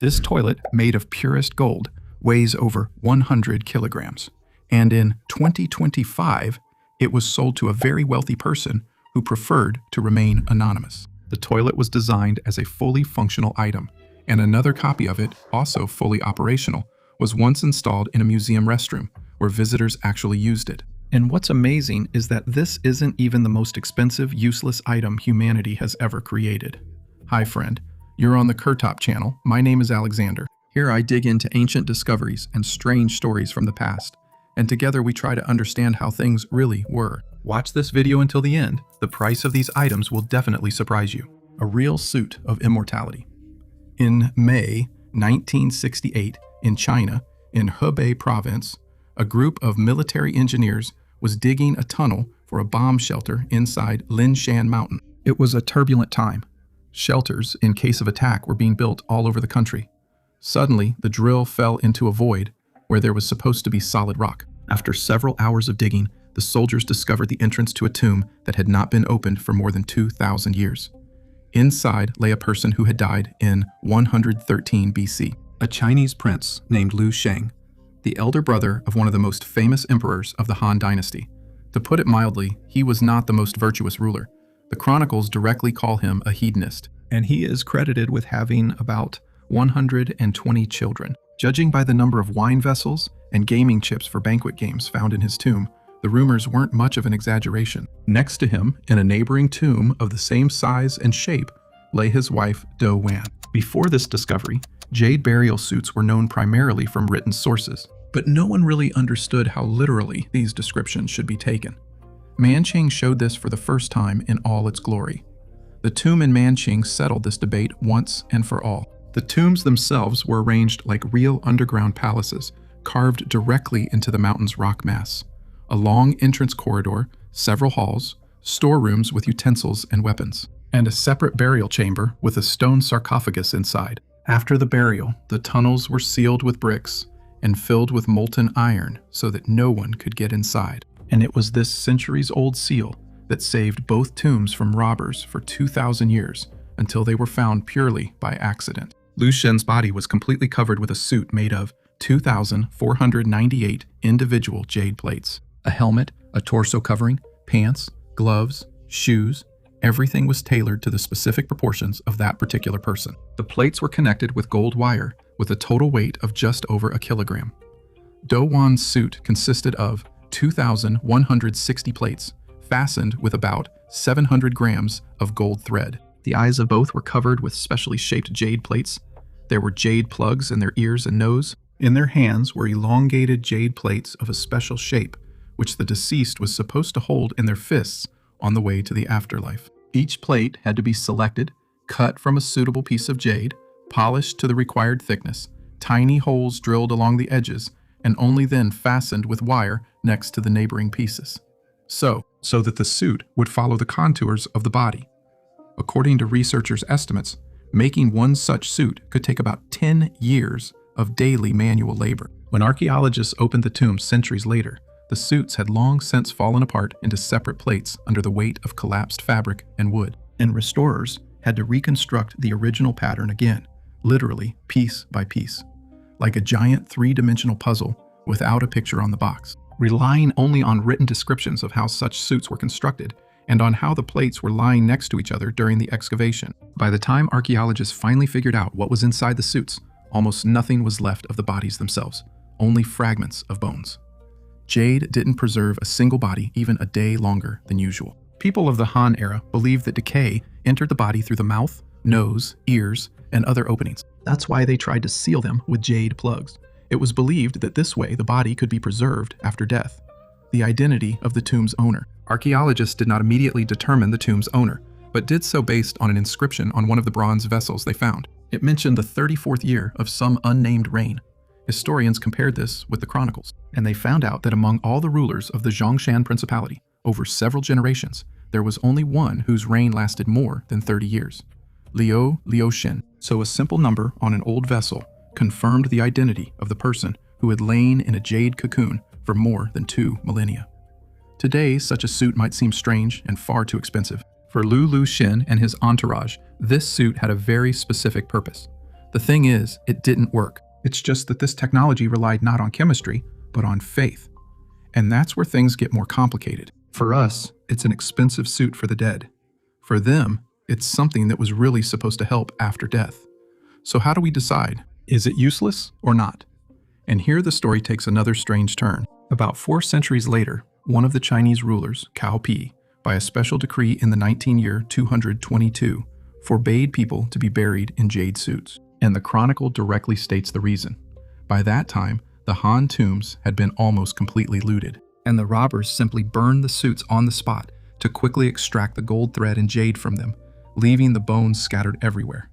This toilet, made of purest gold, weighs over 100 kilograms. And in 2025, it was sold to a very wealthy person who preferred to remain anonymous. The toilet was designed as a fully functional item, and another copy of it, also fully operational, was once installed in a museum restroom where visitors actually used it. And what's amazing is that this isn't even the most expensive, useless item humanity has ever created. Hi friend, you're on the Kurtop channel. My name is Alexander. Here I dig into ancient discoveries and strange stories from the past, and together we try to understand how things really were. Watch this video until the end. The price of these items will definitely surprise you. A real suit of immortality. In May 1968, in China, in Hebei province, a group of military engineers was digging a tunnel for a bomb shelter inside Linshan Mountain. It was a turbulent time. Shelters, in case of attack, were being built all over the country. Suddenly, the drill fell into a void where there was supposed to be solid rock. After several hours of digging, the soldiers discovered the entrance to a tomb that had not been opened for more than 2,000 years. Inside lay a person who had died in 113 BC, a Chinese prince named Liu Sheng, the elder brother of one of the most famous emperors of the Han dynasty. To put it mildly, he was not the most virtuous ruler. The chronicles directly call him a hedonist, and he is credited with having about 120 children. Judging by the number of wine vessels and gaming chips for banquet games found in his tomb, the rumors weren't much of an exaggeration. Next to him, in a neighboring tomb of the same size and shape, lay his wife, Do Wan. Before this discovery, jade burial suits were known primarily from written sources, but no one really understood how literally these descriptions should be taken. Manqing showed this for the first time in all its glory. The tomb in Manqing settled this debate once and for all. The tombs themselves were arranged like real underground palaces, carved directly into the mountain's rock mass. A long entrance corridor, several halls, storerooms with utensils and weapons, and a separate burial chamber with a stone sarcophagus inside. After the burial, the tunnels were sealed with bricks and filled with molten iron so that no one could get inside. And it was this centuries-old seal that saved both tombs from robbers for 2,000 years until they were found purely by accident. Liu Shen's body was completely covered with a suit made of 2,498 individual jade plates. A helmet, a torso covering, pants, gloves, shoes, everything was tailored to the specific proportions of that particular person. The plates were connected with gold wire with a total weight of just over a kilogram. Do Wan's suit consisted of 2,160 plates, fastened with about 700 grams of gold thread. The eyes of both were covered with specially shaped jade plates. There were jade plugs in their ears and nose. In their hands were elongated jade plates of a special shape, which the deceased was supposed to hold in their fists on the way to the afterlife. Each plate had to be selected, cut from a suitable piece of jade, polished to the required thickness, tiny holes drilled along the edges, and only then fastened with wire next to the neighboring pieces. So that the suit would follow the contours of the body. According to researchers' estimates, making one such suit could take about 10 years of daily manual labor. When archaeologists opened the tomb centuries later, the suits had long since fallen apart into separate plates under the weight of collapsed fabric and wood, and restorers had to reconstruct the original pattern again, literally piece by piece, like a giant three-dimensional puzzle without a picture on the box. Relying only on written descriptions of how such suits were constructed and on how the plates were lying next to each other during the excavation. By the time archaeologists finally figured out what was inside the suits, almost nothing was left of the bodies themselves, only fragments of bones. Jade didn't preserve a single body even a day longer than usual. People of the Han era believed that decay entered the body through the mouth, nose, ears, and other openings. That's why they tried to seal them with jade plugs. It was believed that this way the body could be preserved after death. The identity of the tomb's owner. Archaeologists did not immediately determine the tomb's owner, but did so based on an inscription on one of the bronze vessels they found. It mentioned the 34th year of some unnamed reign. Historians compared this with the chronicles, and they found out that among all the rulers of the Zhongshan Principality, over several generations, there was only one whose reign lasted more than 30 years. Liu Liuxin. So a simple number on an old vessel confirmed the identity of the person who had lain in a jade cocoon for more than 2 millennia. Today, such a suit might seem strange and far too expensive. For Liu Liuxin and his entourage, this suit had a very specific purpose. The thing is, it didn't work. It's just that this technology relied not on chemistry, but on faith. And that's where things get more complicated. For us, it's an expensive suit for the dead. For them, it's something that was really supposed to help after death. So how do we decide? Is it useless or not? And here the story takes another strange turn. About 4 centuries later, one of the Chinese rulers, Cao Pi, by a special decree in the 19-year 222, forbade people to be buried in jade suits. And the chronicle directly states the reason. By that time, the Han tombs had been almost completely looted, and the robbers simply burned the suits on the spot to quickly extract the gold thread and jade from them, leaving the bones scattered everywhere.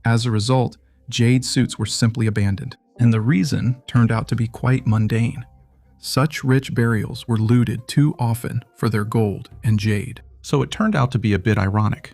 As a result, jade suits were simply abandoned, and the reason turned out to be quite mundane. Such rich burials were looted too often for their gold and jade. So it turned out to be a bit ironic.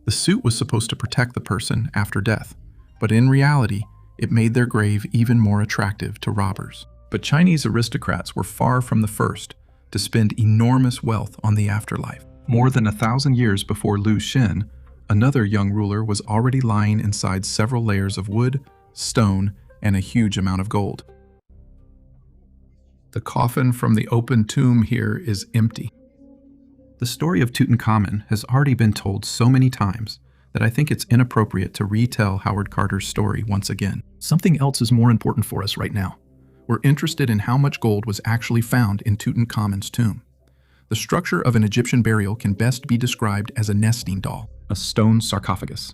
The suit was supposed to protect the person after death, but in reality, it made their grave even more attractive to robbers. But Chinese aristocrats were far from the first to spend enormous wealth on the afterlife. More than 1,000 years before Lu Xun, another young ruler was already lying inside several layers of wood, stone, and a huge amount of gold. The coffin from the open tomb here is empty. The story of Tutankhamun has already been told so many times that I think it's inappropriate to retell Howard Carter's story once again. Something else is more important for us right now. We're interested in how much gold was actually found in Tutankhamun's tomb. The structure of an Egyptian burial can best be described as a nesting doll, a stone sarcophagus.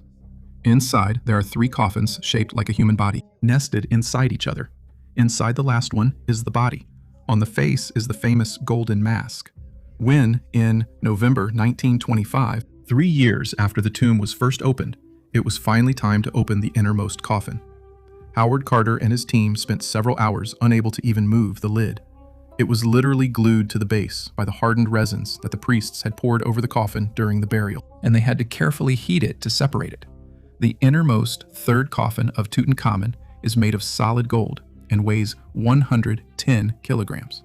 Inside, there are 3 coffins shaped like a human body, nested inside each other. Inside the last one is the body. On the face is the famous golden mask. When, in November 1925, 3 years after the tomb was first opened, it was finally time to open the innermost coffin. Howard Carter and his team spent several hours unable to even move the lid. It was literally glued to the base by the hardened resins that the priests had poured over the coffin during the burial, and they had to carefully heat it to separate it. The innermost 3rd coffin of Tutankhamun is made of solid gold and weighs 110 kilograms.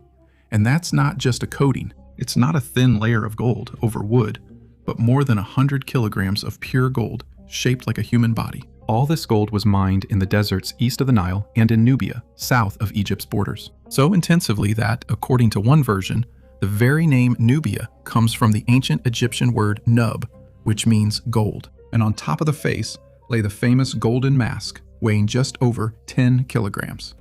And that's not just a coating. It's not a thin layer of gold over wood, but more than 100 kilograms of pure gold shaped like a human body. All this gold was mined in the deserts east of the Nile and in Nubia, south of Egypt's borders. So intensively that, according to one version, the very name Nubia comes from the ancient Egyptian word nub, which means gold. And on top of the face lay the famous golden mask, weighing just over 10 kilograms.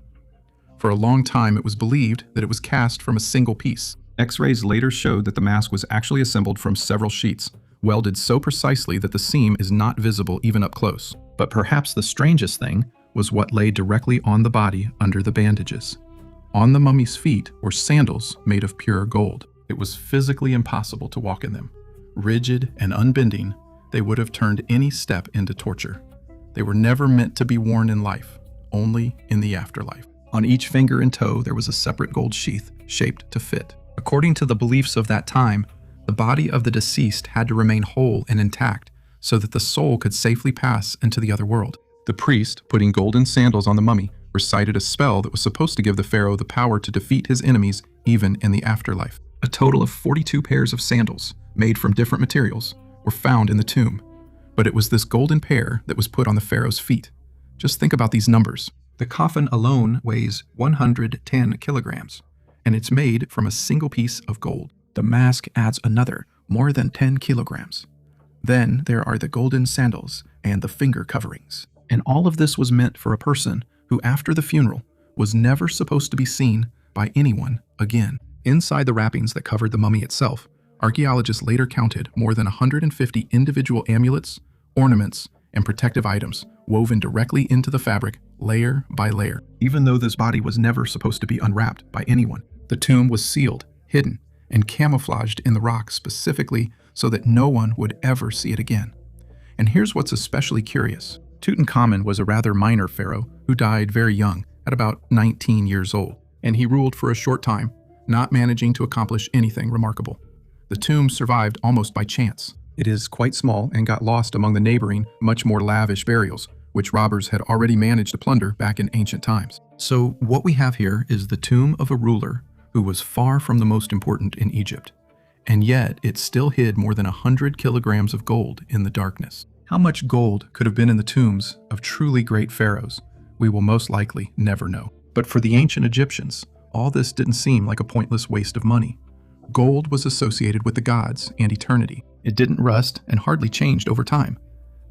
For a long time, it was believed that it was cast from a single piece. X-rays later showed that the mask was actually assembled from several sheets, welded so precisely that the seam is not visible even up close. But perhaps the strangest thing was what lay directly on the body under the bandages. On the mummy's feet were sandals made of pure gold. It was physically impossible to walk in them. Rigid and unbending, they would have turned any step into torture. They were never meant to be worn in life, only in the afterlife. On each finger and toe, there was a separate gold sheath shaped to fit. According to the beliefs of that time, the body of the deceased had to remain whole and intact so that the soul could safely pass into the other world. The priest, putting golden sandals on the mummy, recited a spell that was supposed to give the pharaoh the power to defeat his enemies even in the afterlife. A total of 42 pairs of sandals, made from different materials, were found in the tomb. But it was this golden pair that was put on the pharaoh's feet. Just think about these numbers. The coffin alone weighs 110 kilograms, and it's made from a single piece of gold. The mask adds another, more than 10 kilograms. Then there are the golden sandals and the finger coverings. And all of this was meant for a person who, after the funeral, was never supposed to be seen by anyone again. Inside the wrappings that covered the mummy itself, archaeologists later counted more than 150 individual amulets, ornaments, and protective items woven directly into the fabric, layer by layer. Even though this body was never supposed to be unwrapped by anyone, the tomb was sealed, hidden, and camouflaged in the rock specifically so that no one would ever see it again. And here's what's especially curious. Tutankhamun was a rather minor pharaoh who died very young, at about 19 years old, and he ruled for a short time, not managing to accomplish anything remarkable. The tomb survived almost by chance. It is quite small and got lost among the neighboring, much more lavish burials, which robbers had already managed to plunder back in ancient times. So what we have here is the tomb of a ruler who was far from the most important in Egypt, and yet it still hid more than 100 kilograms of gold in the darkness. How much gold could have been in the tombs of truly great pharaohs, we will most likely never know. But for the ancient Egyptians, all this didn't seem like a pointless waste of money. Gold was associated with the gods and eternity. It didn't rust and hardly changed over time.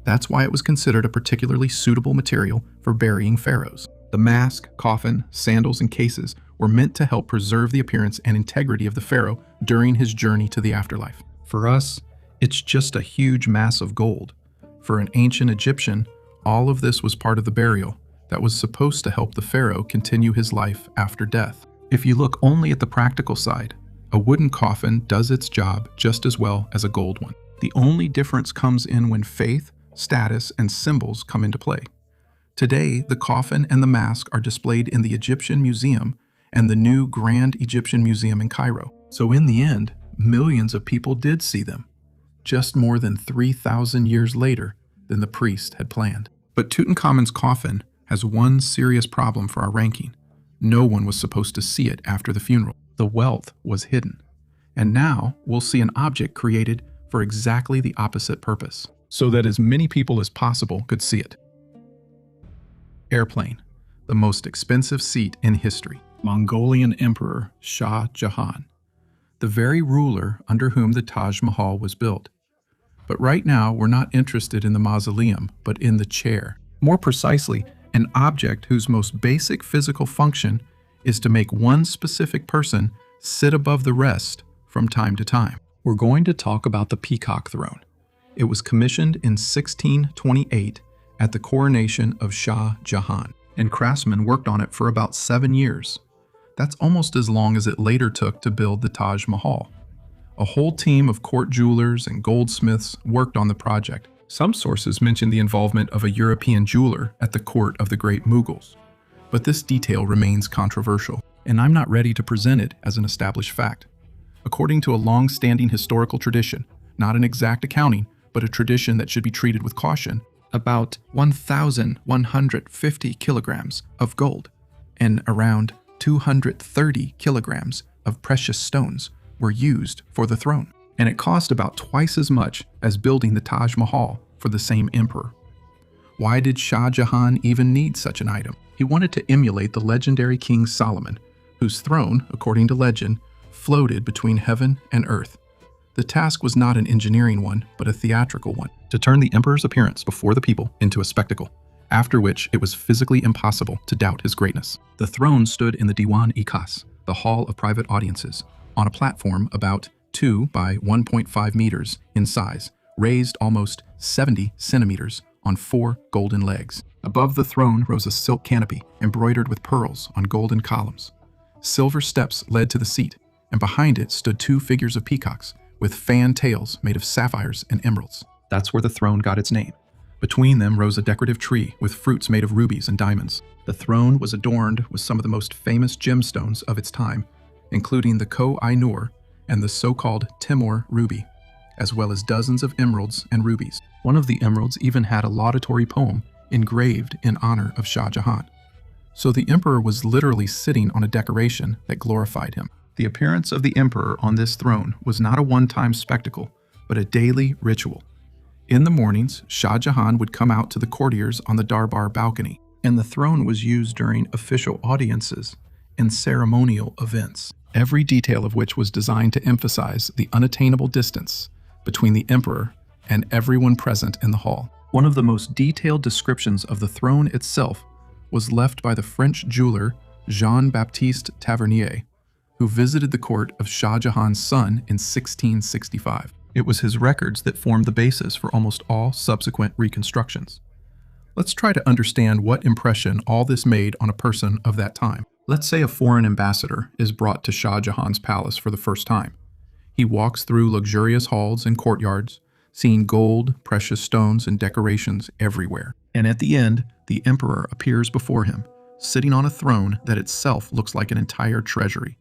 That's why it was considered a particularly suitable material for burying pharaohs. The mask, coffin, sandals, and cases were meant to help preserve the appearance and integrity of the pharaoh during his journey to the afterlife. For us, it's just a huge mass of gold. For an ancient Egyptian, all of this was part of the burial that was supposed to help the pharaoh continue his life after death. If you look only at the practical side, a wooden coffin does its job just as well as a gold one. The only difference comes in when faith, status, and symbols come into play. Today, the coffin and the mask are displayed in the Egyptian Museum and the new Grand Egyptian Museum in Cairo. So in the end, millions of people did see them, just more than 3,000 years later than the priest had planned. But Tutankhamun's coffin has one serious problem for our ranking. No one was supposed to see it after the funeral. The wealth was hidden. And now we'll see an object created for exactly the opposite purpose, so that as many people as possible could see it. Airplane, the most expensive seat in history. Mongolian Emperor Shah Jahan, the very ruler under whom the Taj Mahal was built. But right now, we're not interested in the mausoleum, but in the chair. More precisely, an object whose most basic physical function is to make one specific person sit above the rest from time to time. We're going to talk about the Peacock throne. It was commissioned in 1628 at the coronation of Shah Jahan, and craftsmen worked on it for about 7 years. That's almost as long as it later took to build the Taj Mahal. A whole team of court jewelers and goldsmiths worked on the project. Some sources mention the involvement of a European jeweler at the court of the great Mughals. But this detail remains controversial, and I'm not ready to present it as an established fact. According to a long-standing historical tradition, not an exact accounting, but a tradition that should be treated with caution, about 1,150 kilograms of gold and around 230 kilograms of precious stones were used for the throne. And it cost about twice as much as building the Taj Mahal for the same emperor. Why did Shah Jahan even need such an item? He wanted to emulate the legendary King Solomon, whose throne, according to legend, floated between heaven and earth. The task was not an engineering one, but a theatrical one, to turn the emperor's appearance before the people into a spectacle, after which it was physically impossible to doubt his greatness. The throne stood in the Diwan-i-Khas, the hall of private audiences, on a platform about 2 by 1.5 meters in size, raised almost 70 centimeters on 4 golden legs. Above the throne rose a silk canopy embroidered with pearls on golden columns. Silver steps led to the seat, and behind it stood 2 figures of peacocks with fan tails made of sapphires and emeralds. That's where the throne got its name. Between them rose a decorative tree with fruits made of rubies and diamonds. The throne was adorned with some of the most famous gemstones of its time, including the Koh-i-Noor and the so-called Timur ruby, as well as dozens of emeralds and rubies. One of the emeralds even had a laudatory poem engraved in honor of Shah Jahan. So the emperor was literally sitting on a decoration that glorified him. The appearance of the emperor on this throne was not a one-time spectacle, but a daily ritual. In the mornings, Shah Jahan would come out to the courtiers on the Darbar balcony, and the throne was used during official audiences and ceremonial events, every detail of which was designed to emphasize the unattainable distance between the emperor and everyone present in the hall. One of the most detailed descriptions of the throne itself was left by the French jeweler Jean-Baptiste Tavernier, who visited the court of Shah Jahan's son in 1665. It was his records that formed the basis for almost all subsequent reconstructions. Let's try to understand what impression all this made on a person of that time. Let's say a foreign ambassador is brought to Shah Jahan's palace for the first time. He walks through luxurious halls and courtyards, seeing gold, precious stones, and decorations everywhere. And at the end, the emperor appears before him, sitting on a throne that itself looks like an entire treasury.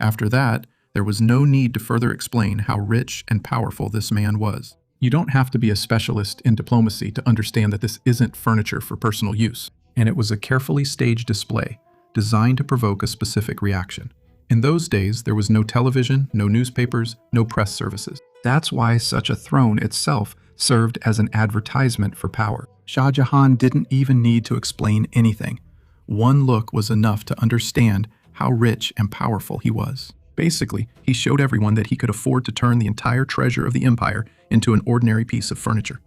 After that, there was no need to further explain how rich and powerful this man was. You don't have to be a specialist in diplomacy to understand that this isn't furniture for personal use, and it was a carefully staged display designed to provoke a specific reaction. In those days, there was no television, no newspapers, no press services. That's why such a throne itself served as an advertisement for power. Shah Jahan didn't even need to explain anything. One look was enough to understand how rich and powerful he was. Basically, he showed everyone that he could afford to turn the entire treasure of the empire into an ordinary piece of furniture.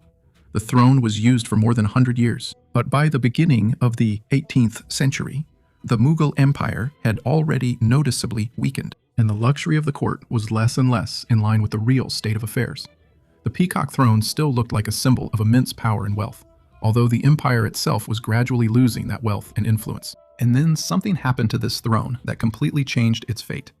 The throne was used for more than 100 years, but by the beginning of the 18th century, the Mughal Empire had already noticeably weakened, and the luxury of the court was less and less in line with the real state of affairs. The Peacock throne still looked like a symbol of immense power and wealth, although the empire itself was gradually losing that wealth and influence. And then something happened to this throne that completely changed its fate.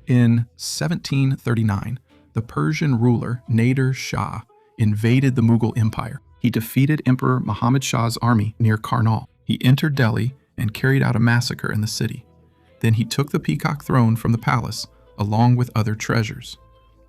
In 1739, the Persian ruler Nader Shah invaded the Mughal Empire. He defeated Emperor Muhammad Shah's army near Karnal. He entered Delhi and carried out a massacre in the city. Then he took the Peacock throne from the palace, along with other treasures.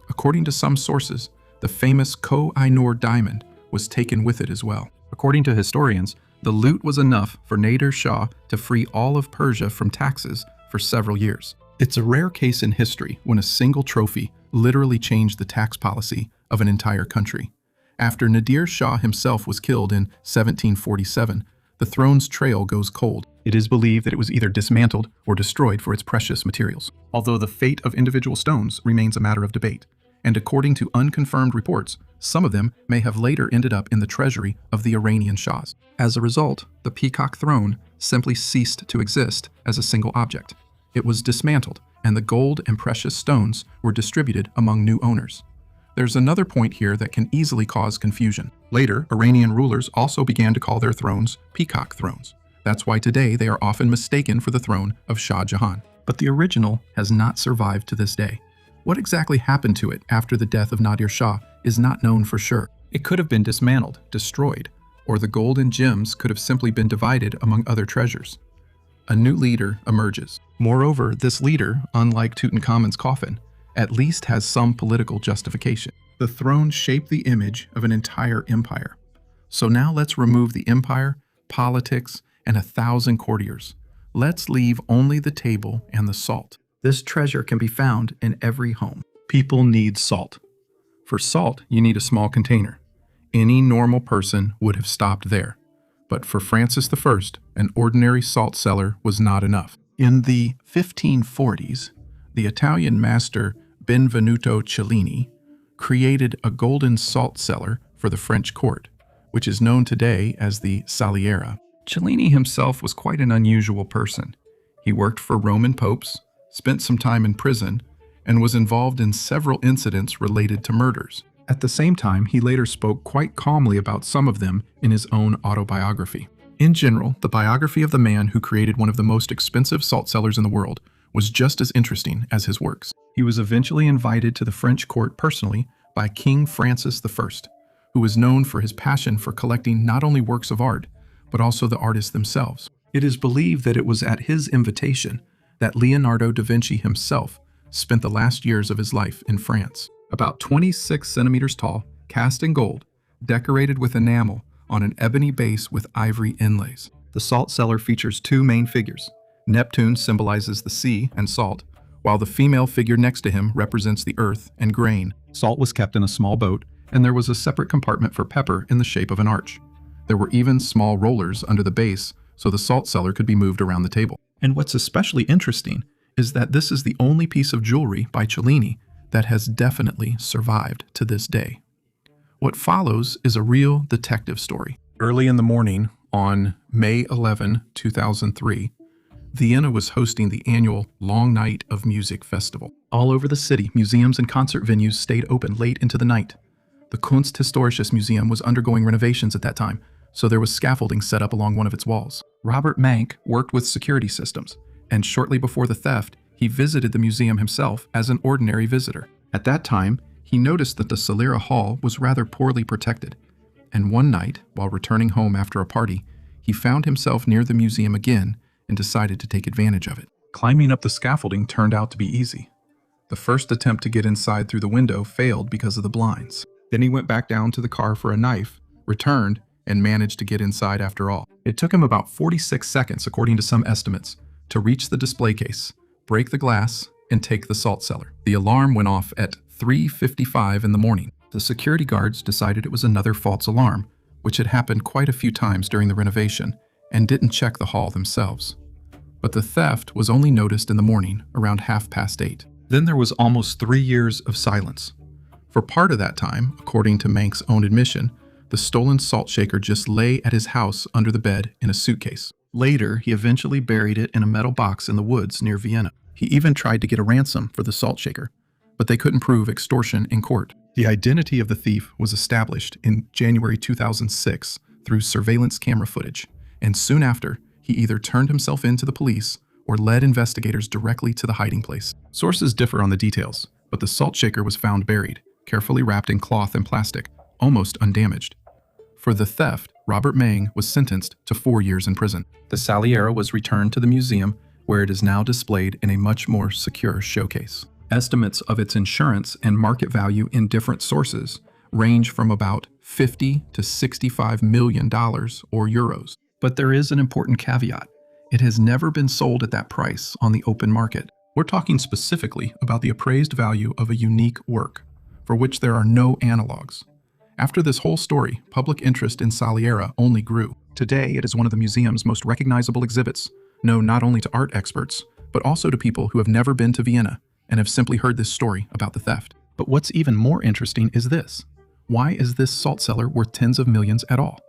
According to some sources, the famous Koh-i-Noor diamond was taken with it as well. According to historians, the loot was enough for Nader Shah to free all of Persia from taxes for several years. It's a rare case in history when a single trophy literally changed the tax policy of an entire country. After Nadir Shah himself was killed in 1747, the throne's trail goes cold. It is believed that it was either dismantled or destroyed for its precious materials, although the fate of individual stones remains a matter of debate. And according to unconfirmed reports, some of them may have later ended up in the treasury of the Iranian Shahs. As a result, the Peacock throne simply ceased to exist as a single object. It was dismantled, and the gold and precious stones were distributed among new owners. There's another point here that can easily cause confusion. Later, Iranian rulers also began to call their thrones Peacock thrones. That's why today they are often mistaken for the throne of Shah Jahan. But the original has not survived to this day. What exactly happened to it after the death of Nadir Shah is not known for sure. It could have been dismantled, destroyed, or the gold and gems could have simply been divided among other treasures. A new leader emerges. Moreover, this leader, unlike Tutankhamun's coffin, at least has some political justification. The throne shaped the image of an entire empire. So now let's remove the empire, politics, and 1,000 courtiers. Let's leave only the table and the salt. This treasure can be found in every home. People need salt. For salt, you need a small container. Any normal person would have stopped there. But for Francis I, an ordinary salt cellar was not enough. In the 1540s, the Italian master Benvenuto Cellini created a golden salt cellar for the French court, which is known today as the Saliera. Cellini himself was quite an unusual person. He worked for Roman popes, spent some time in prison, and was involved in several incidents related to murders. At the same time, he later spoke quite calmly about some of them in his own autobiography. In general, the biography of the man who created one of the most expensive salt cellars in the world was just as interesting as his works. He was eventually invited to the French court personally by King Francis I, who was known for his passion for collecting not only works of art, but also the artists themselves. It is believed that it was at his invitation that Leonardo da Vinci himself spent the last years of his life in France. About 26 centimeters tall, cast in gold, decorated with enamel on an ebony base with ivory inlays. The salt cellar features two main figures. Neptune symbolizes the sea and salt, while the female figure next to him represents the earth and grain. Salt was kept in a small boat, and there was a separate compartment for pepper in the shape of an arch. There were even small rollers under the base, so the salt cellar could be moved around the table. And what's especially interesting is that this is the only piece of jewelry by Cellini that has definitely survived to this day. What follows is a real detective story. Early in the morning, on May 11, 2003, Vienna was hosting the annual Long Night of Music Festival. All over the city, museums and concert venues stayed open late into the night. The Kunsthistorisches Museum was undergoing renovations at that time, so there was scaffolding set up along one of its walls. Robert Mank worked with security systems, and shortly before the theft, he visited the museum himself as an ordinary visitor. At that time, he noticed that the Saliera Hall was rather poorly protected, and one night, while returning home after a party, he found himself near the museum again and decided to take advantage of it. Climbing up the scaffolding turned out to be easy. The first attempt to get inside through the window failed because of the blinds. Then he went back down to the car for a knife, returned, and managed to get inside after all. It took him about 46 seconds, according to some estimates, to reach the display case, break the glass, and take the salt cellar. The alarm went off at 3:55 in the morning. The security guards decided it was another false alarm, which had happened quite a few times during the renovation, and didn't check the hall themselves. But the theft was only noticed in the morning, around 8:30. Then there was almost 3 years of silence. For part of that time, according to Manx's own admission, the stolen salt shaker just lay at his house under the bed in a suitcase. Later, he eventually buried it in a metal box in the woods near Vienna. He even tried to get a ransom for the salt shaker, but they couldn't prove extortion in court. The identity of the thief was established in January 2006 through surveillance camera footage, and soon after, he either turned himself in to the police or led investigators directly to the hiding place. Sources differ on the details, but the salt shaker was found buried, carefully wrapped in cloth and plastic, almost undamaged. For the theft, Robert Mang was sentenced to 4 years in prison. The Saliera was returned to the museum, where it is now displayed in a much more secure showcase. Estimates of its insurance and market value in different sources range from about $50 to $65 million or euros. But there is an important caveat. It has never been sold at that price on the open market. We're talking specifically about the appraised value of a unique work, for which there are no analogs. After this whole story, public interest in Saliera only grew. Today, it is one of the museum's most recognizable exhibits, known not only to art experts, but also to people who have never been to Vienna and have simply heard this story about the theft. But what's even more interesting is this. Why is this salt cellar worth tens of millions at all?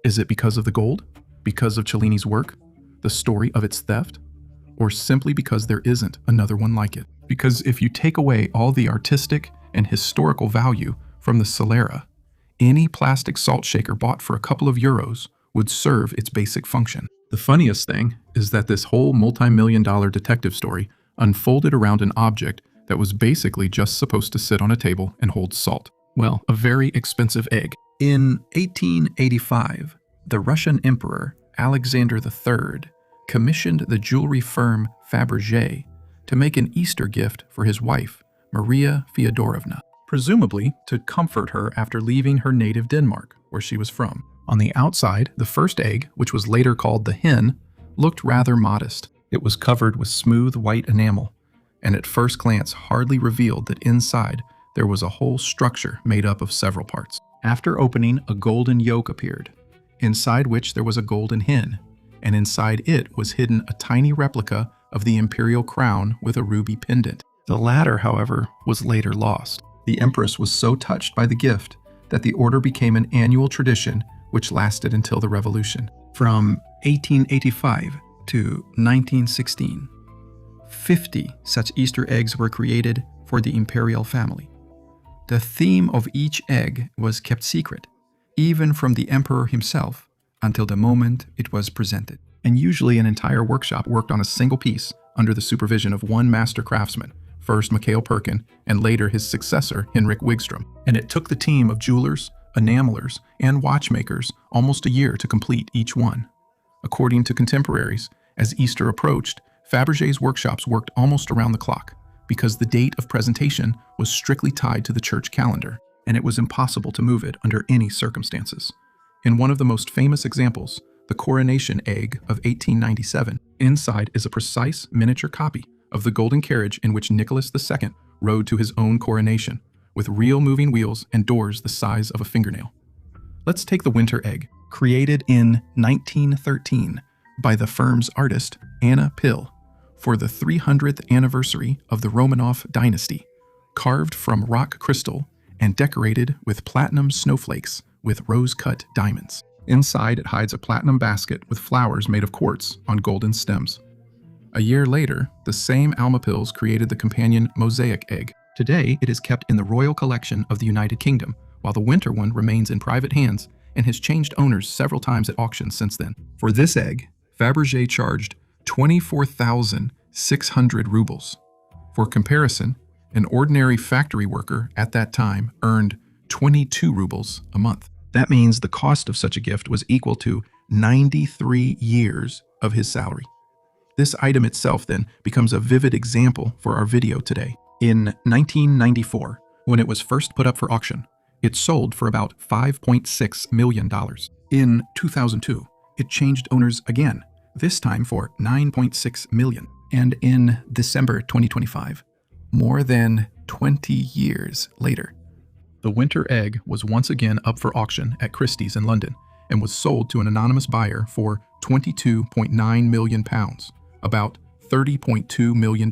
Is it because of the gold? Because of Cellini's work? The story of its theft? Or simply because there isn't another one like it? Because if you take away all the artistic and historical value from the Cellar, any plastic salt shaker bought for a couple of euros would serve its basic function. The funniest thing is that this whole multi-million-dollar detective story unfolded around an object that was basically just supposed to sit on a table and hold salt. Well, a very expensive egg. In 1885, the Russian Emperor Alexander III commissioned the jewelry firm Fabergé to make an Easter gift for his wife, Maria Fyodorovna, presumably to comfort her after leaving her native Denmark, where she was from. On the outside, the first egg, which was later called the hen, looked rather modest. It was covered with smooth white enamel, and at first glance hardly revealed that inside there was a whole structure made up of several parts. After opening, a golden yolk appeared, inside which there was a golden hen, and inside it was hidden a tiny replica of the imperial crown with a ruby pendant. The latter, however, was later lost. The empress was so touched by the gift that the order became an annual tradition which lasted until the Revolution. From 1885 to 1916, 50 such Easter eggs were created for the imperial family. The theme of each egg was kept secret, even from the emperor himself, until the moment it was presented. And usually an entire workshop worked on a single piece under the supervision of one master craftsman, first Mikhail Perkin, and later his successor, Henrik Wigstrom. And it took the team of jewelers, enamelers, and watchmakers almost a year to complete each one. According to contemporaries, as Easter approached, Fabergé's workshops worked almost around the clock, because the date of presentation was strictly tied to the church calendar, and it was impossible to move it under any circumstances. In one of the most famous examples, the coronation egg of 1897, inside is a precise miniature copy of the golden carriage in which Nicholas II rode to his own coronation, with real moving wheels and doors the size of a fingernail. Let's take the winter egg, created in 1913 by the firm's artist Anna Pill for the 300th anniversary of the Romanov dynasty, carved from rock crystal and decorated with platinum snowflakes with rose-cut diamonds. Inside, it hides a platinum basket with flowers made of quartz on golden stems. A year later, the same Alma Pills created the companion mosaic egg. Today, it is kept in the royal collection of the United Kingdom, while the winter one remains in private hands and has changed owners several times at auctions since then. For this egg, Fabergé charged 24,600 rubles. For comparison, an ordinary factory worker at that time earned 22 rubles a month. That means the cost of such a gift was equal to 93 years of his salary. This item itself then becomes a vivid example for our video today. In 1994, when it was first put up for auction, it sold for about $5.6 million. In 2002, it changed owners again, this time for $9.6 million. And in December 2025, more than 20 years later. The winter egg was once again up for auction at Christie's in London and was sold to an anonymous buyer for £22.9 million, about $30.2 million,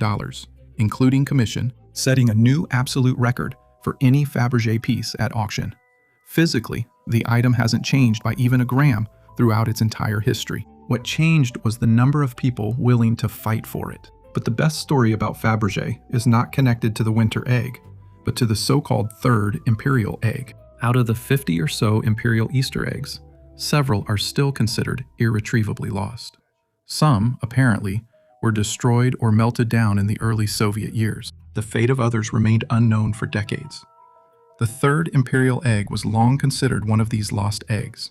including commission, setting a new absolute record for any Fabergé piece at auction. Physically, the item hasn't changed by even a gram throughout its entire history. What changed was the number of people willing to fight for it. But the best story about Fabergé is not connected to the winter egg, but to the so-called third imperial egg. Out of the 50 or so imperial Easter eggs, several are still considered irretrievably lost. Some, apparently, were destroyed or melted down in the early Soviet years. The fate of others remained unknown for decades. The third imperial egg was long considered one of these lost eggs.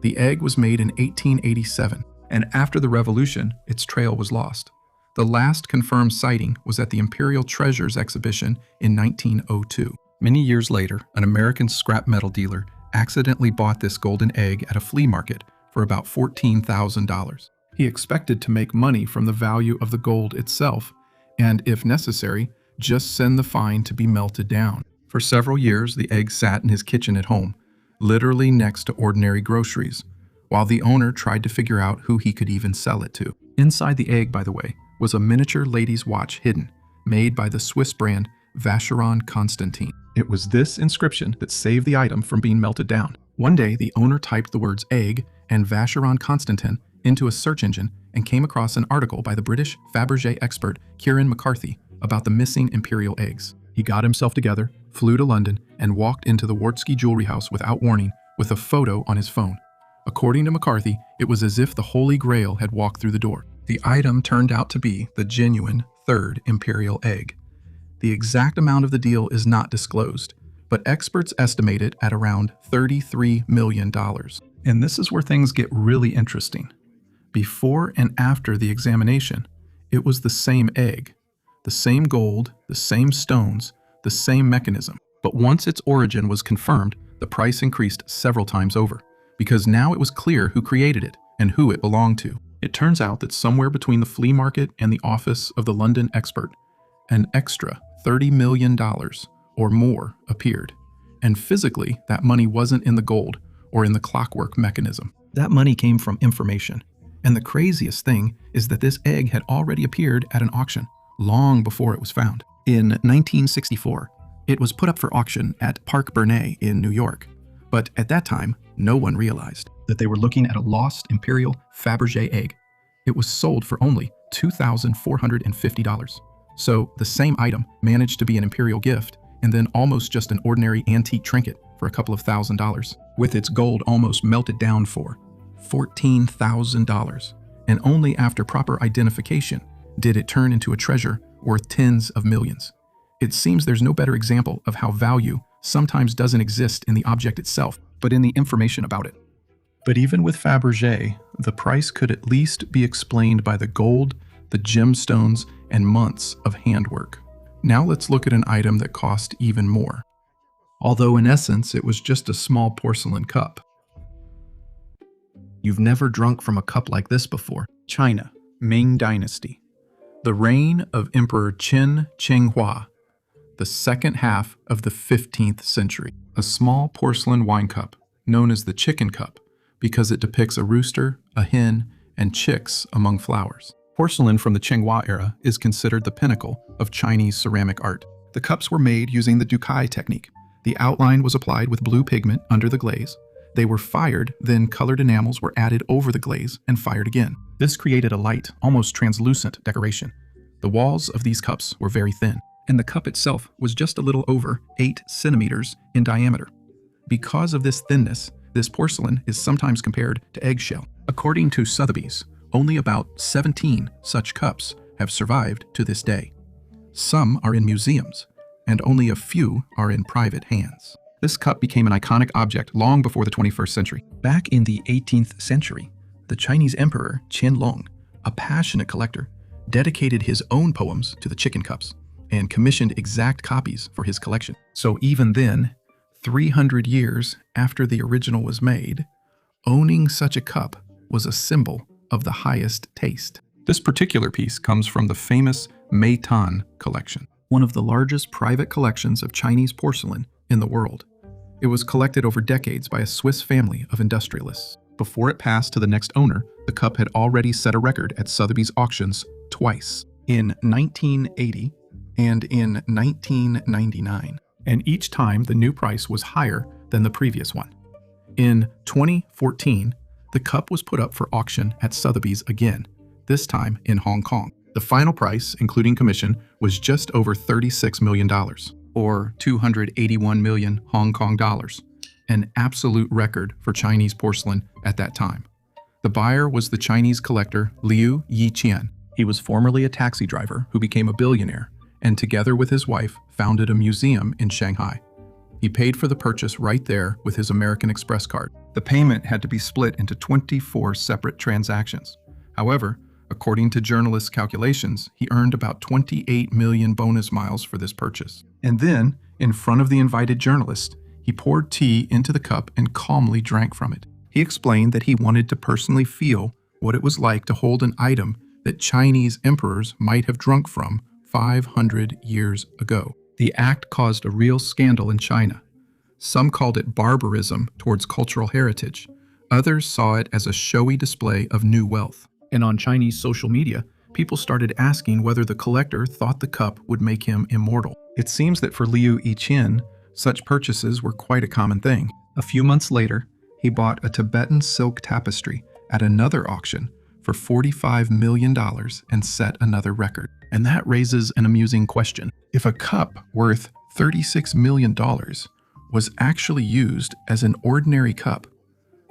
The egg was made in 1887, and after the revolution, its trail was lost. The last confirmed sighting was at the Imperial Treasures exhibition in 1902. Many years later, an American scrap metal dealer accidentally bought this golden egg at a flea market for about $14,000. He expected to make money from the value of the gold itself, and if necessary, just send the find to be melted down. For several years, the egg sat in his kitchen at home, literally next to ordinary groceries, while the owner tried to figure out who he could even sell it to. Inside the egg, by the way, was a miniature lady's watch hidden, made by the Swiss brand Vacheron Constantin. It was this inscription that saved the item from being melted down. One day, the owner typed the words egg and Vacheron Constantin into a search engine and came across an article by the British Fabergé expert Kieran McCarthy about the missing imperial eggs. He got himself together, flew to London, and walked into the Wartski jewelry house without warning with a photo on his phone. According to McCarthy, it was as if the Holy Grail had walked through the door. The item turned out to be the genuine third imperial egg. The exact amount of the deal is not disclosed, but experts estimate it at around $33 million. And this is where things get really interesting. Before and after the examination, it was the same egg, the same gold, the same stones, the same mechanism. But once its origin was confirmed, the price increased several times over, because now it was clear who created it and who it belonged to. It turns out that somewhere between the flea market and the office of the London expert, an extra $30 million or more appeared. And physically, that money wasn't in the gold or in the clockwork mechanism. That money came from information. And the craziest thing is that this egg had already appeared at an auction long before it was found. In 1964, it was put up for auction at Park Bernay in New York. But at that time, no one realized that they were looking at a lost imperial Fabergé egg. It was sold for only $2,450. So the same item managed to be an imperial gift and then almost just an ordinary antique trinket for a couple of $1,000s, with its gold almost melted down for $14,000. And only after proper identification did it turn into a treasure worth tens of millions. It seems there's no better example of how value sometimes doesn't exist in the object itself, but in the information about it. But even with Fabergé, the price could at least be explained by the gold, the gemstones, and months of handwork. Now let's look at an item that cost even more. Although in essence it was just a small porcelain cup. You've never drunk from a cup like this before. China, Ming Dynasty. The reign of Emperor Qin Chenghua, the second half of the 15th century. A small porcelain wine cup, known as the chicken cup, because it depicts a rooster, a hen, and chicks among flowers. Porcelain from the Chenghua era is considered the pinnacle of Chinese ceramic art. The cups were made using the Dukai technique. The outline was applied with blue pigment under the glaze. They were fired, then colored enamels were added over the glaze and fired again. This created a light, almost translucent decoration. The walls of these cups were very thin, and the cup itself was just a little over 8 centimeters in diameter. Because of this thinness, this porcelain is sometimes compared to eggshell. According to Sotheby's, only about 17 such cups have survived to this day. Some are in museums, and only a few are in private hands. This cup became an iconic object long before the 21st century. Back in the 18th century, the Chinese emperor Qianlong, a passionate collector, dedicated his own poems to the chicken cups and commissioned exact copies for his collection. So even then, 300 years after the original was made, owning such a cup was a symbol of the highest taste. This particular piece comes from the famous Meitan collection. one of the largest private collections of Chinese porcelain in the world. It was collected over decades by a Swiss family of industrialists. Before it passed to the next owner, the cup had already set a record at Sotheby's auctions twice, in 1980 and in 1999. And each time the new price was higher than the previous one. In 2014, the cup was put up for auction at Sotheby's again, this time in Hong Kong. The final price, including commission, was just over $36 million, or 281 million Hong Kong dollars, an absolute record for Chinese porcelain at that time. The buyer was the Chinese collector Liu Yiqian. He was formerly a taxi driver who became a billionaire, and together with his wife, founded a museum in Shanghai. He paid for the purchase right there with his American Express card. The payment had to be split into 24 separate transactions. However, according to journalists' calculations, he earned about 28 million bonus miles for this purchase. And then, in front of the invited journalist, he poured tea into the cup and calmly drank from it. He explained that he wanted to personally feel what it was like to hold an item that Chinese emperors might have drunk from 500 years ago. The act caused a real scandal in China. Some called it barbarism towards cultural heritage. Others saw it as a showy display of new wealth. And on Chinese social media, people started asking whether the collector thought the cup would make him immortal. It seems that for Liu Yiqian, such purchases were quite a common thing. A few months later, he bought a Tibetan silk tapestry at another auction for $45 million and set another record. And that raises an amusing question. If a cup worth $36 million was actually used as an ordinary cup,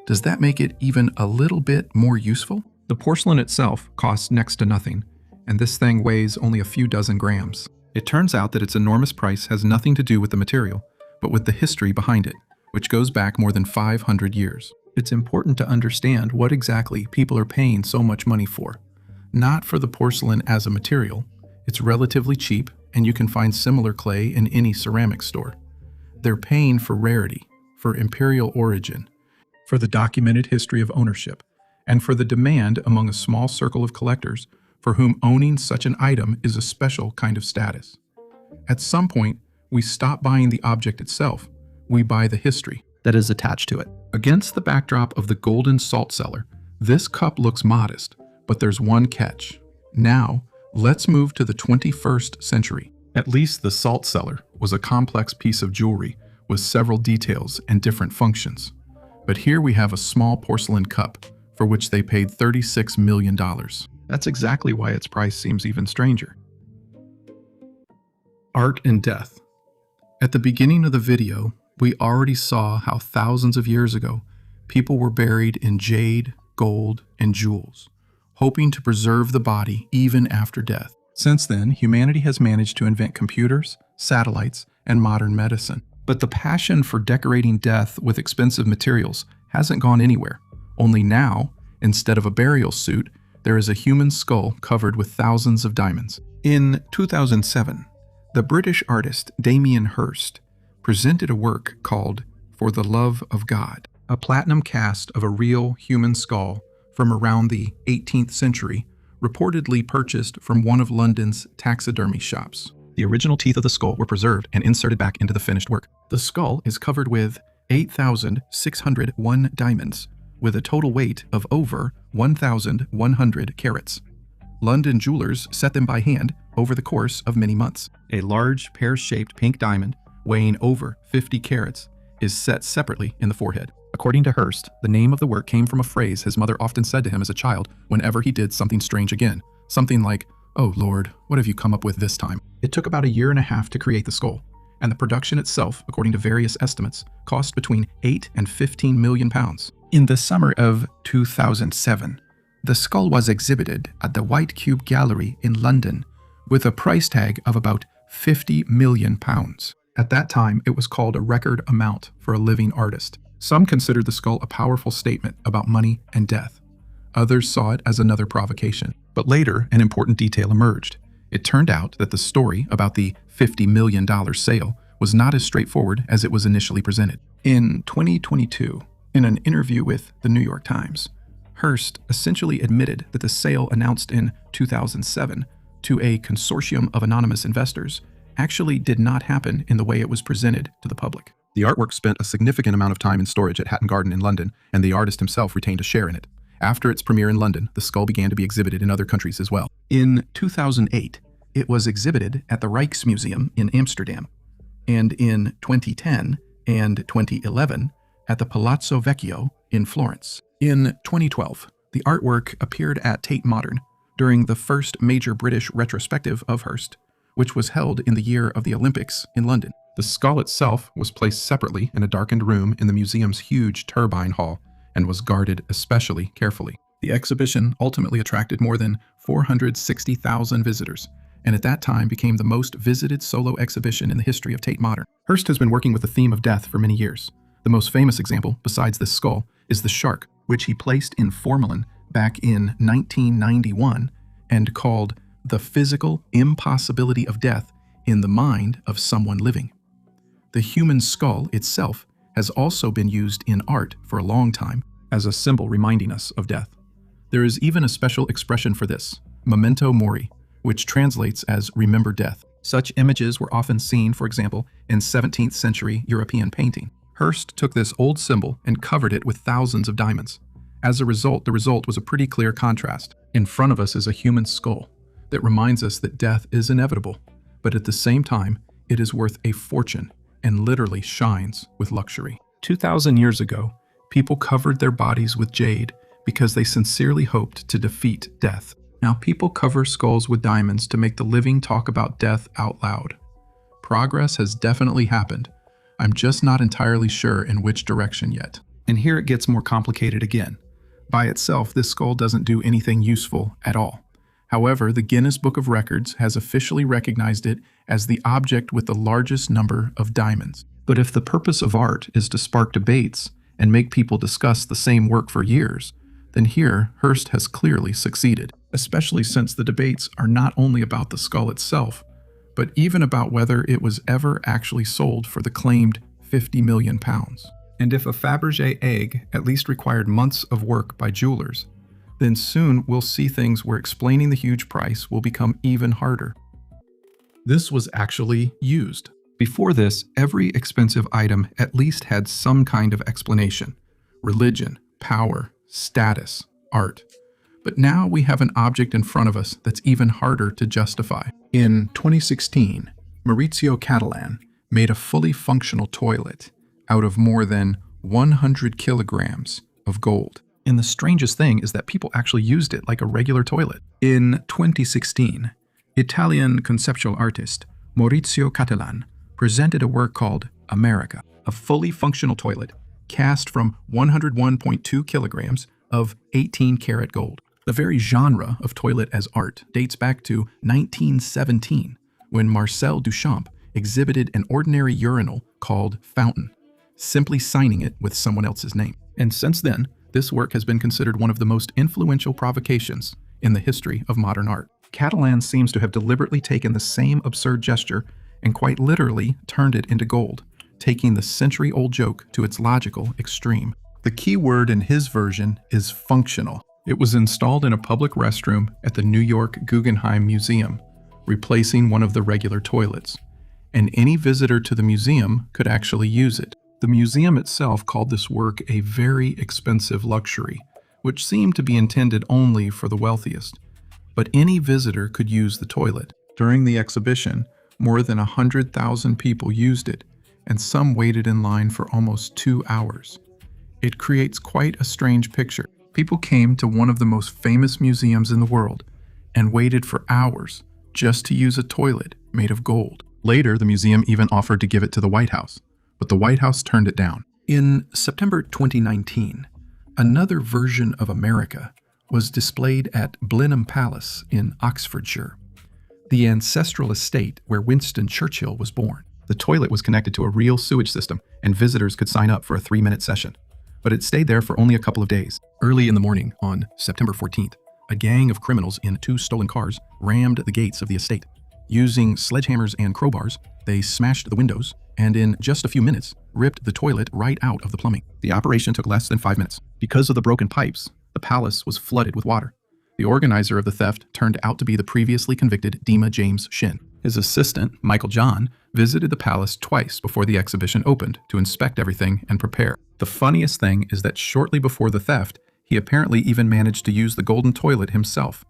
does that make it even a little bit more useful? The porcelain itself costs next to nothing, and this thing weighs only a few dozen grams. It turns out that its enormous price has nothing to do with the material, but with the history behind it, which goes back more than 500 years. It's important to understand what exactly people are paying so much money for. Not for the porcelain as a material. It's relatively cheap, and you can find similar clay in any ceramics store. They're paying for rarity, for imperial origin, for the documented history of ownership, and for the demand among a small circle of collectors for whom owning such an item is a special kind of status. At some point, we stop buying the object itself. We buy the history that is attached to it. Against the backdrop of the golden salt cellar, this cup looks modest, but there's one catch. Now, let's move to the 21st century. At least the salt cellar was a complex piece of jewelry with several details and different functions. But here we have a small porcelain cup for which they paid $36 million. That's exactly why its price seems even stranger. Art and death. At the beginning of the video, we already saw how thousands of years ago, people were buried in jade, gold, and jewels, hoping to preserve the body even after death. Since then, humanity has managed to invent computers, satellites, and modern medicine. But the passion for decorating death with expensive materials hasn't gone anywhere. Only now, instead of a burial suit, there is a human skull covered with thousands of diamonds. In 2007, the British artist Damien Hirst presented a work called For the Love of God, a platinum cast of a real human skull from around the 18th century, reportedly purchased from one of London's taxidermy shops. The original teeth of the skull were preserved and inserted back into the finished work. The skull is covered with 8,601 diamonds, with a total weight of over 1,100 carats. London jewelers set them by hand over the course of many months. A large pear-shaped pink diamond weighing over 50 carats is set separately in the forehead. According to Hirst, the name of the work came from a phrase his mother often said to him as a child whenever he did something strange again. Something like, "Oh Lord, what have you come up with this time?" It took about a year and a half to create the skull, and the production itself, according to various estimates, cost between 8 and 15 million pounds. In the summer of 2007, the skull was exhibited at the White Cube Gallery in London with a price tag of about 50 million pounds. At that time, it was called a record amount for a living artist. Some considered the skull a powerful statement about money and death. Others saw it as another provocation. But later, an important detail emerged. It turned out that the story about the $50 million sale was not as straightforward as it was initially presented. In 2022, in an interview with the New York Times, Hirst essentially admitted that the sale announced in 2007 to a consortium of anonymous investors actually did not happen in the way it was presented to the public. The artwork spent a significant amount of time in storage at Hatton Garden in London, and the artist himself retained a share in it. After its premiere in London, the skull began to be exhibited in other countries as well. In 2008, it was exhibited at the Rijksmuseum in Amsterdam, and in 2010 and 2011 at the Palazzo Vecchio in Florence. In 2012, the artwork appeared at Tate Modern during the first major British retrospective of Hirst, which was held in the year of the Olympics in London. The skull itself was placed separately in a darkened room in the museum's huge turbine hall and was guarded especially carefully. The exhibition ultimately attracted more than 460,000 visitors, and at that time became the most visited solo exhibition in the history of Tate Modern. Hirst has been working with the theme of death for many years. The most famous example, besides this skull, is the shark, which he placed in formalin back in 1991 and called the physical impossibility of death in the mind of someone living. The human skull itself has also been used in art for a long time as a symbol reminding us of death. There is even a special expression for this, memento mori, which translates as remember death. Such images were often seen, for example, in 17th century European painting. Hirst took this old symbol and covered it with thousands of diamonds. As a result, the result was a pretty clear contrast. In front of us is a human skull that reminds us that death is inevitable, but at the same time, it is worth a fortune and literally shines with luxury. 2,000 years ago, people covered their bodies with jade because they sincerely hoped to defeat death. Now people cover skulls with diamonds to make the living talk about death out loud. Progress has definitely happened. I'm just not entirely sure in which direction yet. And here it gets more complicated again. By itself, this skull doesn't do anything useful at all. However, the Guinness Book of Records has officially recognized it as the object with the largest number of diamonds. But if the purpose of art is to spark debates and make people discuss the same work for years, then here Hirst has clearly succeeded, especially since the debates are not only about the skull itself, but even about whether it was ever actually sold for the claimed £50 million. And if a Fabergé egg at least required months of work by jewelers, then soon we'll see things where explaining the huge price will become even harder. This was actually used. Before this, every expensive item at least had some kind of explanation: religion, power, status, art. But now we have an object in front of us that's even harder to justify. In 2016, Maurizio Cattelan made a fully functional toilet out of more than 100 kilograms of gold. And the strangest thing is that people actually used it like a regular toilet. In 2016, Italian conceptual artist Maurizio Cattelan presented a work called America, a fully functional toilet cast from 101.2 kilograms of 18-karat gold. The very genre of toilet as art dates back to 1917, when Marcel Duchamp exhibited an ordinary urinal called Fountain, simply signing it with someone else's name. And since then, this work has been considered one of the most influential provocations in the history of modern art. Cattelan seems to have deliberately taken the same absurd gesture and quite literally turned it into gold, taking the century-old joke to its logical extreme. The key word in his version is functional. It was installed in a public restroom at the New York Guggenheim Museum, replacing one of the regular toilets, and any visitor to the museum could actually use it. The museum itself called this work a very expensive luxury, which seemed to be intended only for the wealthiest. But any visitor could use the toilet. During the exhibition, more than 100,000 people used it, and some waited in line for almost 2 hours. It creates quite a strange picture. People came to one of the most famous museums in the world and waited for hours just to use a toilet made of gold. Later, the museum even offered to give it to the White House, but the White House turned it down. In September 2019, another version of America was displayed at Blenheim Palace in Oxfordshire, the ancestral estate where Winston Churchill was born. The toilet was connected to a real sewage system, and visitors could sign up for a 3-minute session. But it stayed there for only a couple of days. Early in the morning, on September 14th, a gang of criminals in 2 stolen cars rammed the gates of the estate. Using sledgehammers and crowbars, they smashed the windows, and in just a few minutes, ripped the toilet right out of the plumbing. The operation took less than 5 minutes. Because of the broken pipes, the palace was flooded with water. The organizer of the theft turned out to be the previously convicted Dima James Shin. His assistant, Michael John, visited the palace twice before the exhibition opened to inspect everything and prepare. The funniest thing is that shortly before the theft, he apparently even managed to use the golden toilet himself.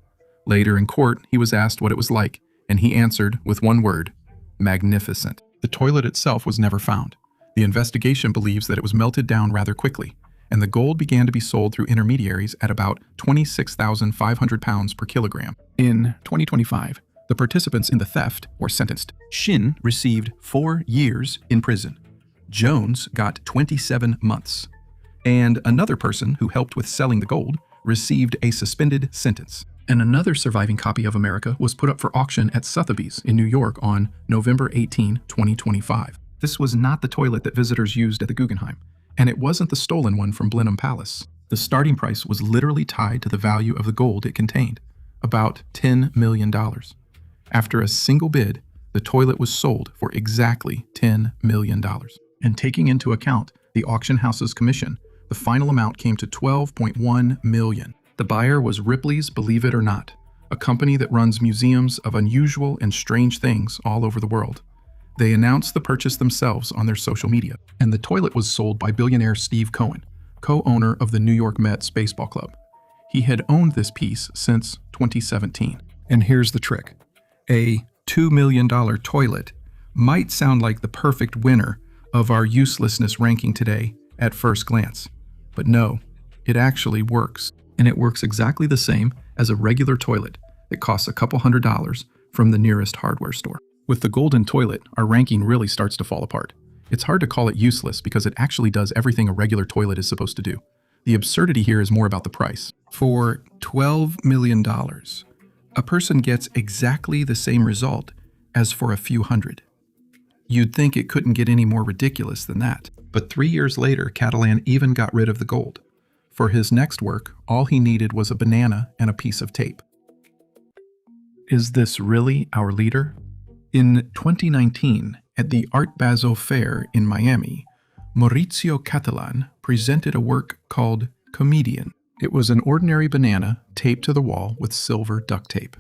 Later in court, he was asked what it was like, and he answered with one word: magnificent. The toilet itself was never found. The investigation believes that it was melted down rather quickly, and the gold began to be sold through intermediaries at about 26,500 pounds per kilogram. In 2025, the participants in the theft were sentenced. Shin received 4 years in prison. Jones got 27 months. And another person who helped with selling the gold received a suspended sentence. And another surviving copy of America was put up for auction at Sotheby's in New York on November 18, 2025. This was not the toilet that visitors used at the Guggenheim, and it wasn't the stolen one from Blenheim Palace. The starting price was literally tied to the value of the gold it contained, about $10 million. After a single bid, the toilet was sold for exactly $10 million. And taking into account the auction house's commission, the final amount came to $12.1 million. The buyer was Ripley's Believe It or Not, a company that runs museums of unusual and strange things all over the world. They announced the purchase themselves on their social media, and the toilet was sold by billionaire Steve Cohen, co-owner of the New York Mets baseball club. He had owned this piece since 2017. And here's the trick. A $2 million toilet might sound like the perfect winner of our uselessness ranking today at first glance. But no, it actually works. And it works exactly the same as a regular toilet that costs a couple $100s from the nearest hardware store. With the golden toilet, our ranking really starts to fall apart. It's hard to call it useless because it actually does everything a regular toilet is supposed to do. The absurdity here is more about the price. For $12 million, a person gets exactly the same result as for a few hundred. You'd think it couldn't get any more ridiculous than that. But 3 years later, Catalan even got rid of the gold. For his next work, all he needed was a banana and a piece of tape. Is this really our leader? In 2019, at the Art Basel Fair in Miami, Maurizio Catalan presented a work called Comedian. It was an ordinary banana taped to the wall with silver duct tape.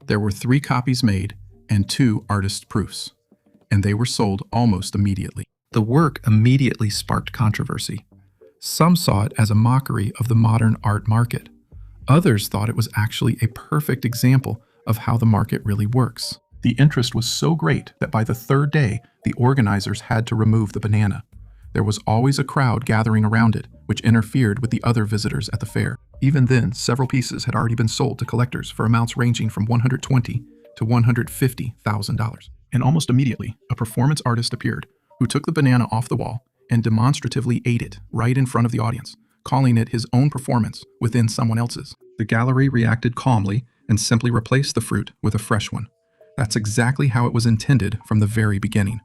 There were 3 copies made and 2 artist proofs, and they were sold almost immediately. The work immediately sparked controversy. Some saw it as a mockery of the modern art market. Others thought it was actually a perfect example of how the market really works. The interest was so great that by the 3rd day, the organizers had to remove the banana. There was always a crowd gathering around it, which interfered with the other visitors at the fair. Even then, several pieces had already been sold to collectors for amounts ranging from $120,000 to $150,000. And almost immediately, a performance artist appeared who took the banana off the wall and demonstratively ate it right in front of the audience, calling it his own performance within someone else's. The gallery reacted calmly and simply replaced the fruit with a fresh one. That's exactly how it was intended from the very beginning.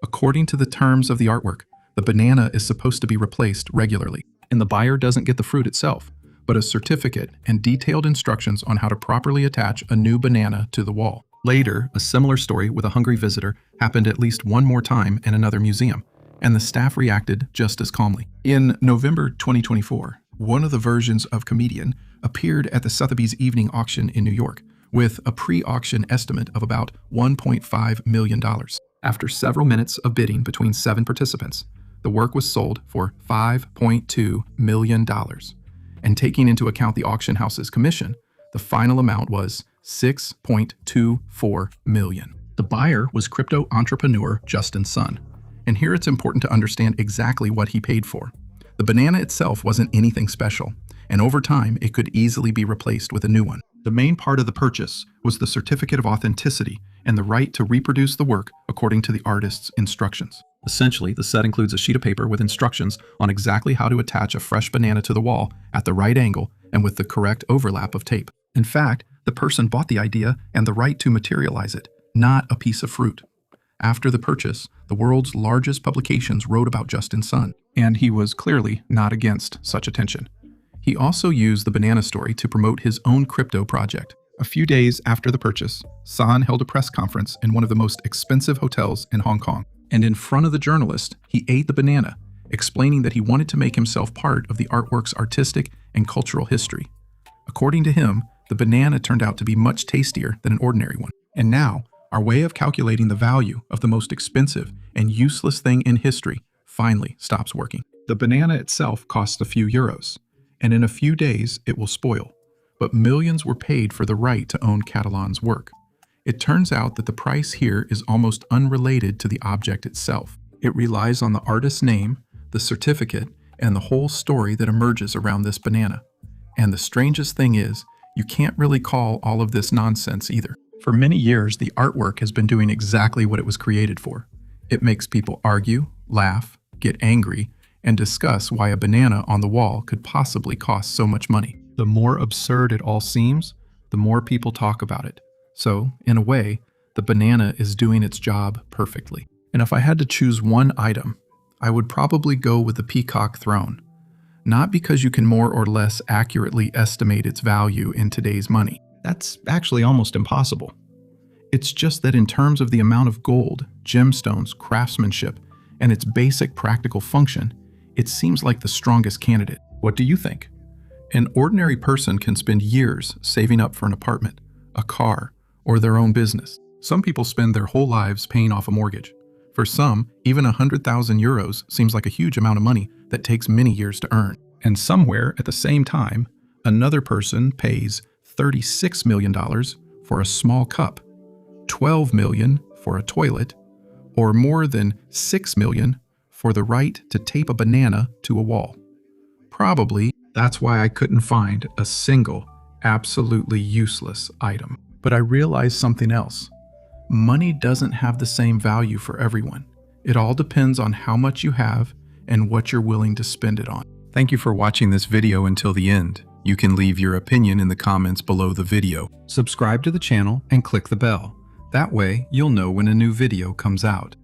According to the terms of the artwork, the banana is supposed to be replaced regularly, and the buyer doesn't get the fruit itself, but a certificate and detailed instructions on how to properly attach a new banana to the wall. Later, a similar story with a hungry visitor happened at least one more time in another museum, and the staff reacted just as calmly. In November 2024, one of the versions of Comedian appeared at the Sotheby's evening auction in New York, with a pre-auction estimate of about $1.5 million. After several minutes of bidding between 7 participants, the work was sold for $5.2 million. And taking into account the auction house's commission, the final amount was $6.24 million. The buyer was crypto entrepreneur Justin Sun. And here it's important to understand exactly what he paid for. The banana itself wasn't anything special, and over time it could easily be replaced with a new one. The main part of the purchase was the certificate of authenticity and the right to reproduce the work according to the artist's instructions. Essentially, the set includes a sheet of paper with instructions on exactly how to attach a fresh banana to the wall at the right angle and with the correct overlap of tape. In fact, the person bought the idea and the right to materialize it, not a piece of fruit. After the purchase, the world's largest publications wrote about Justin Sun, and he was clearly not against such attention. He also used the banana story to promote his own crypto project. A few days after the purchase, San held a press conference in one of the most expensive hotels in Hong Kong. And in front of the journalist, he ate the banana, explaining that he wanted to make himself part of the artwork's artistic and cultural history. According to him, the banana turned out to be much tastier than an ordinary one. And now, Our way of calculating the value of the most expensive and useless thing in history finally stops working. The banana itself costs a few euros, and in a few days it will spoil. But millions were paid for the right to own Catalan's work. It turns out that the price here is almost unrelated to the object itself. It relies on the artist's name, the certificate, and the whole story that emerges around this banana. And the strangest thing is, you can't really call all of this nonsense either. For many years, the artwork has been doing exactly what it was created for. It makes people argue, laugh, get angry, and discuss why a banana on the wall could possibly cost so much money. The more absurd it all seems, the more people talk about it. So, in a way, the banana is doing its job perfectly. And if I had to choose one item, I would probably go with the Peacock throne. Not because you can more or less accurately estimate its value in today's money. That's actually almost impossible. It's just that in terms of the amount of gold, gemstones, craftsmanship, and its basic practical function, it seems like the strongest candidate. What do you think? An ordinary person can spend years saving up for an apartment, a car, or their own business. Some people spend their whole lives paying off a mortgage. For some, even 100,000 euros seems like a huge amount of money that takes many years to earn. And somewhere at the same time, another person pays $36 million for a small cup, $12 million for a toilet, or more than $6 million for the right to tape a banana to a wall. Probably that's why I couldn't find a single, absolutely useless item. But I realized something else. Money doesn't have the same value for everyone. It all depends on how much you have and what you're willing to spend it on. Thank you for watching this video until the end. You can leave your opinion in the comments below the video. Subscribe to the channel and click the bell. That way, you'll know when a new video comes out.